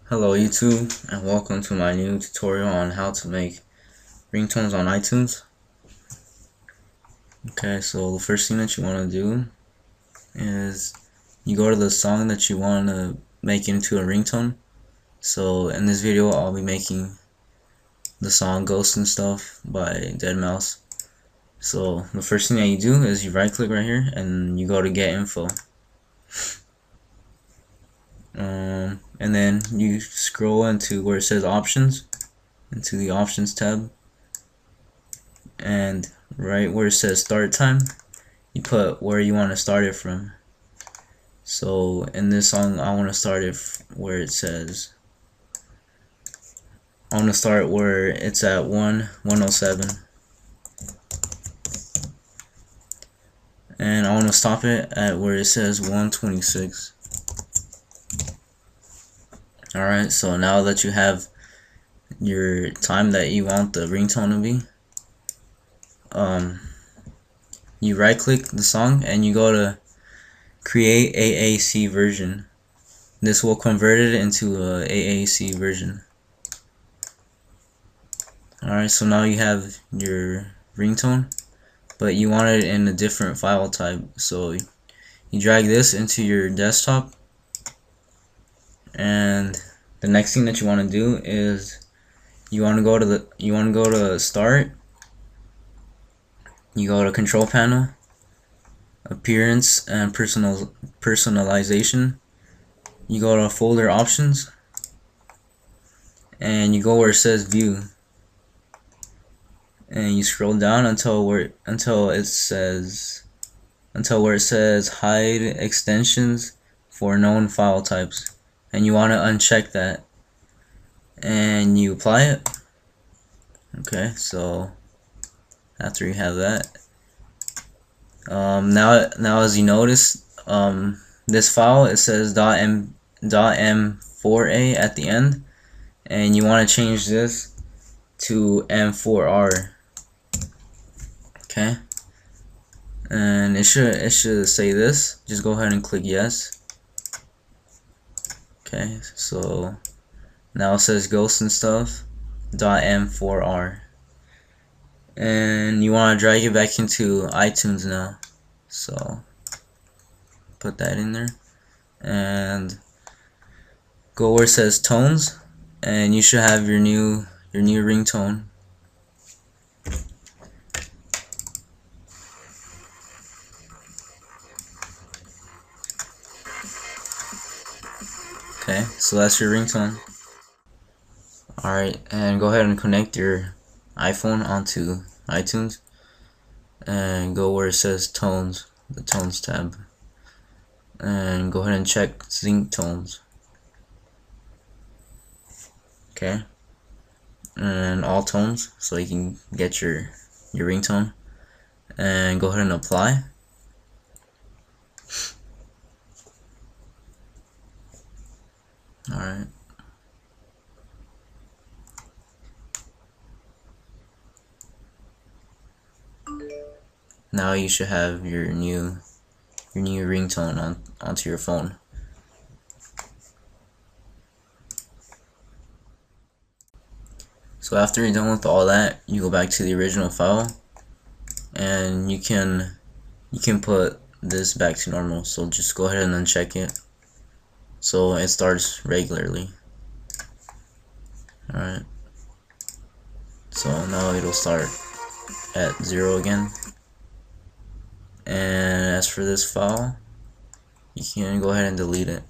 Hello YouTube, and welcome to my new tutorial on how to make ringtones on iTunes. Okay, so the first thing that you want to do is you go to the song that you want to make into a ringtone. So in this video I'll be making the song Ghost and Stuff by deadmau5. So the first thing that you do is you right click right here and you go to get info. And then you scroll into where it says options, into the options tab, and right where it says start time, you put where you want to start it from. So in this song I want to start it where it says, I want to start where it's at 107, and I want to stop it at where it says 126. Alright, so now that you have your time that you want the ringtone to be, you right click the song and you go to create AAC version. This will convert it into a AAC version. Alright, so now you have your ringtone, but you want it in a different file type. So you drag this into your desktop, and the next thing that you want to do is you want to go to start. You go to control panel, appearance and personalization. You go to folder options and you go where it says view, and you scroll down until where it says hide extensions for known file types, and you want to uncheck that and you apply it. Okay, so after you have that, now as you notice, this file, it says .m4a at the end, and you want to change this to m4r. Okay, and it should say this. Just go ahead and click yes. Okay, so now it says Ghost and Stuff .m4r, and you want to drag it back into iTunes now. So put that in there and go where it says tones, and you should have your new ringtone. Okay, so that's your ringtone. Alright, and go ahead and connect your iPhone onto iTunes and go where it says tones, the tones tab, and go ahead and check sync tones. Okay, and all tones, so you can get your ringtone, and go ahead and apply. Alright, now you should have your new ringtone onto your phone. So after you're done with all that, you go back to the original file, and you can put this back to normal. So just go ahead and uncheck it so it starts regularly. Alright, so now it'll start at 0 again. And as for this file, you can go ahead and delete it.